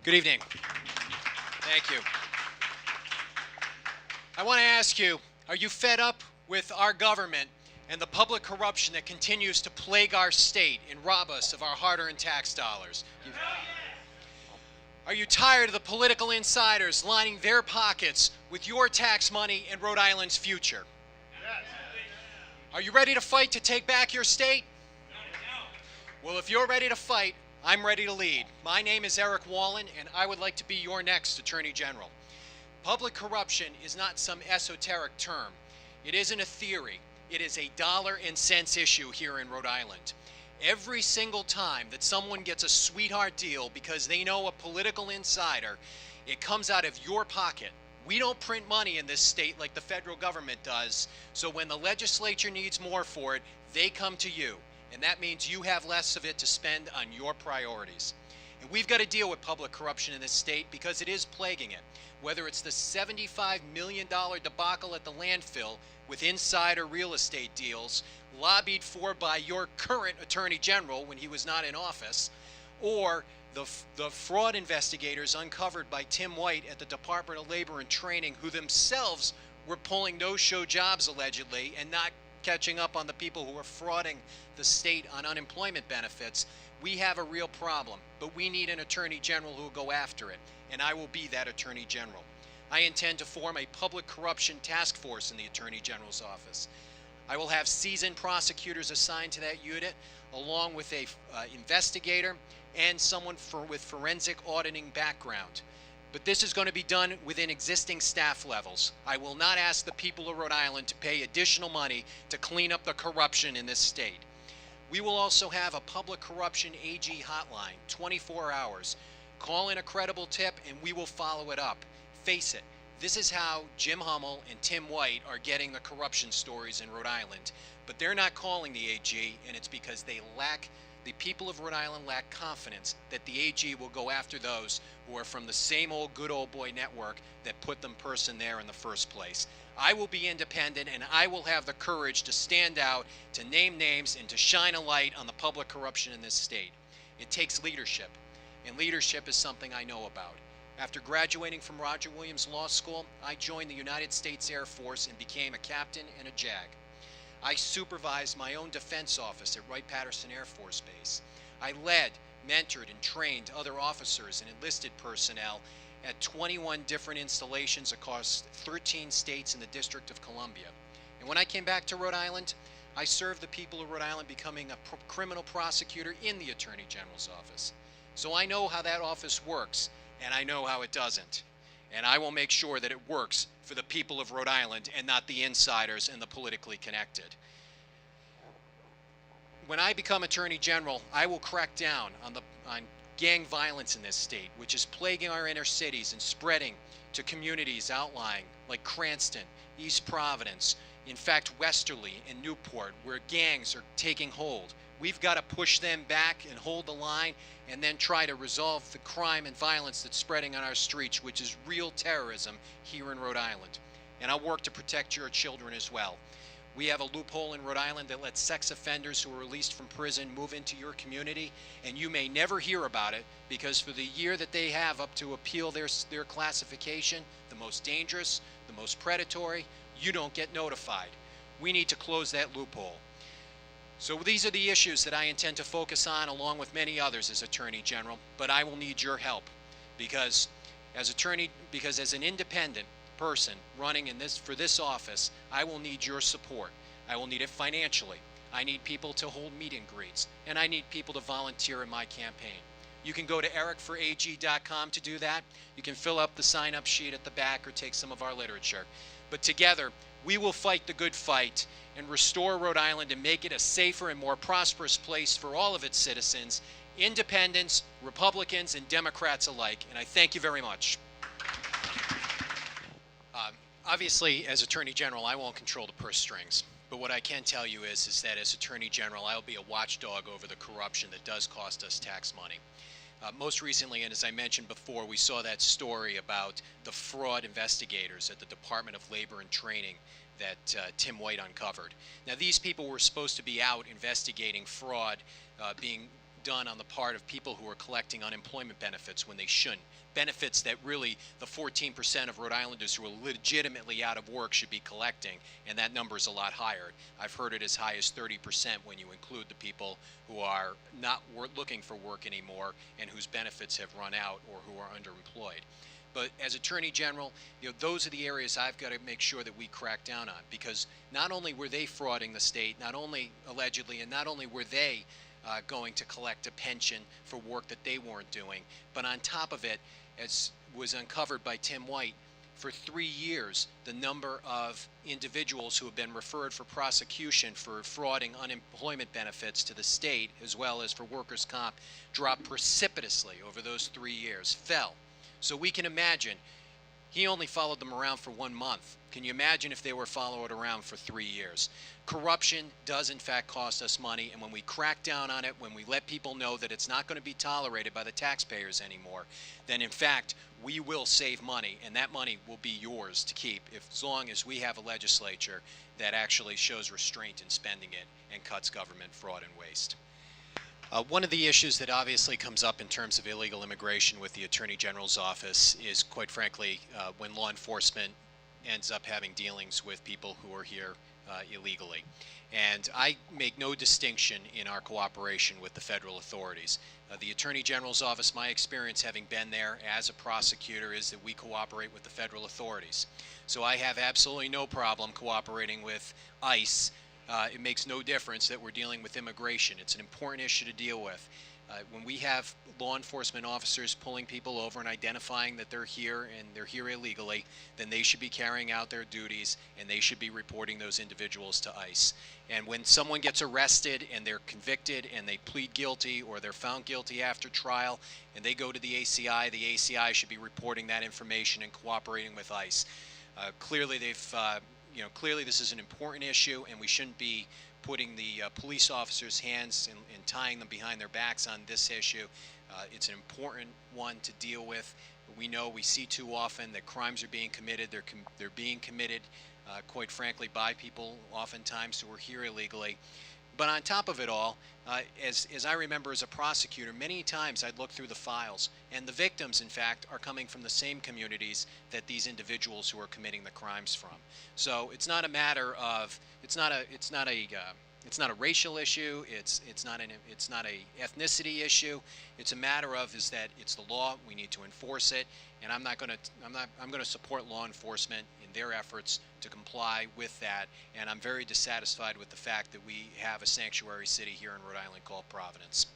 Good evening. Thank you. I want to ask you, are you fed up with our government and the public corruption that continues to plague our state and rob us of our hard-earned tax dollars? Are you tired of the political insiders lining their pockets with your tax money and Rhode Island's future? Are you ready to fight to take back your state? Well, if you're ready to fight, I'm ready to lead. My name is Erik Wallin, and I would like to be your next Attorney General. Public corruption is not some esoteric term. It isn't a theory. It is a dollar and cents issue here in Rhode Island. Every single time that someone gets a sweetheart deal because they know a political insider, it comes out of your pocket. We don't print money in this state like the federal government does, so when the legislature needs more for it, they come to you. And that means you have less of it to spend on your priorities. And we've got to deal with public corruption in this state because it is plaguing it. Whether it's the $75 million debacle at the landfill with insider real estate deals lobbied for by your current Attorney General when he was not in office, or the fraud investigators uncovered by Tim White at the Department of Labor and Training, who themselves were pulling no-show jobs allegedly and not catching up on the people who are frauding the state on unemployment benefits. We have a real problem, but we need an Attorney General who will go after it, and I will be that Attorney General. I intend to form a public corruption task force in the Attorney General's office. I will have seasoned prosecutors assigned to that unit, along with a investigator and someone with forensic auditing background. But this is going to be done within existing staff levels. I will not ask the people of Rhode Island to pay additional money to clean up the corruption in this state. We will also have a public corruption AG hotline, 24 hours. Call in a credible tip and we will follow it up. Face it, this is how Jim Hummel and Tim White are getting the corruption stories in Rhode Island. But they're not calling the AG, and it's because the people of Rhode Island lack confidence that the AG will go after those who are from the same old good old boy network that put them person there in the first place. I will be independent, and I will have the courage to stand out, to name names, and to shine a light on the public corruption in this state. It takes leadership, and leadership is something I know about. After graduating from Roger Williams Law School, I joined the United States Air Force and became a captain and a JAG. I supervised my own defense office at Wright-Patterson Air Force Base. I led, mentored, and trained other officers and enlisted personnel at 21 different installations across 13 states in the District of Columbia. And when I came back to Rhode Island, I served the people of Rhode Island, becoming a criminal prosecutor in the Attorney General's office. So I know how that office works, and I know how it doesn't. And I will make sure that it works for the people of Rhode Island and not the insiders and the politically connected. When I become Attorney General, I will crack down on gang violence in this state, which is plaguing our inner cities and spreading to communities outlying like Cranston, East Providence, in fact Westerly and Newport, where gangs are taking hold. We've got to push them back and hold the line and then try to resolve the crime and violence that's spreading on our streets, which is real terrorism here in Rhode Island. And I'll work to protect your children as well. We have a loophole in Rhode Island that lets sex offenders who are released from prison move into your community, and you may never hear about it because for the year that they have up to appeal their classification, the most dangerous, the most predatory, you don't get notified. We need to close that loophole. So these are the issues that I intend to focus on, along with many others as Attorney General, but I will need your help because as an independent person running for this office, I will need your support. I will need it financially. I need people to hold meet and greets, and I need people to volunteer in my campaign. You can go to ericforag.com to do that. You can fill up the sign-up sheet at the back or take some of our literature. But together, we will fight the good fight and restore Rhode Island and make it a safer and more prosperous place for all of its citizens, independents, Republicans, and Democrats alike. And I thank you very much. Obviously, as Attorney General, I won't control the purse strings. But what I can tell you is that as Attorney General, I'll be a watchdog over the corruption that does cost us tax money. Most recently, and as I mentioned before, we saw that story about the fraud investigators at the Department of Labor and Training that Tim White uncovered. Now, these people were supposed to be out investigating fraud being done on the part of people who are collecting unemployment benefits when they shouldn't. Benefits that really the 14% of Rhode Islanders who are legitimately out of work should be collecting, and that number is a lot higher. I've heard it as high as 30% when you include the people who are not looking for work anymore and whose benefits have run out or who are underemployed. But as Attorney General, those are the areas I've got to make sure that we crack down on, because not only were they frauding the state, not only allegedly, and not only were they going to collect a pension for work that they weren't doing, but on top of it, as was uncovered by Tim White, for 3 years, the number of individuals who have been referred for prosecution for frauding unemployment benefits to the state, as well as for workers' comp, dropped precipitously over those 3 years, fell. So we can imagine, he only followed them around for 1 month. Can you imagine if they were followed around for 3 years? Corruption does in fact cost us money, and when we crack down on it, when we let people know that it's not going to be tolerated by the taxpayers anymore, then in fact we will save money, and that money will be yours to keep as long as we have a legislature that actually shows restraint in spending it and cuts government fraud and waste. One of the issues that obviously comes up in terms of illegal immigration with the Attorney General's office is, quite frankly, when law enforcement ends up having dealings with people who are here illegally. And I make no distinction in our cooperation with the federal authorities. The Attorney General's office, my experience having been there as a prosecutor, is that we cooperate with the federal authorities. So I have absolutely no problem cooperating with ICE. It makes no difference that we're dealing with immigration. It's an important issue to deal with. When we have law enforcement officers pulling people over and identifying that they're here and they're here illegally, then they should be carrying out their duties and they should be reporting those individuals to ICE. And when someone gets arrested and they're convicted and they plead guilty or they're found guilty after trial and they go to the ACI should be reporting that information and cooperating with ICE. Clearly this is an important issue, and we shouldn't be putting the police officers' hands and tying them behind their backs on this issue. It's an important one to deal with. We see too often that crimes are being committed. They're being committed, quite frankly, by people oftentimes who are here illegally. But on top of it all, as I remember as a prosecutor, many times I'd look through the files, and the victims, in fact, are coming from the same communities that these individuals who are committing the crimes from. So it's not a matter of it's not a racial issue. It's not a ethnicity issue. It's a matter of that it's the law. We need to enforce it, and I'm going to support law enforcement in their efforts to comply with that. And I'm very dissatisfied with the fact that we have a sanctuary city here in Rhode Island called Providence.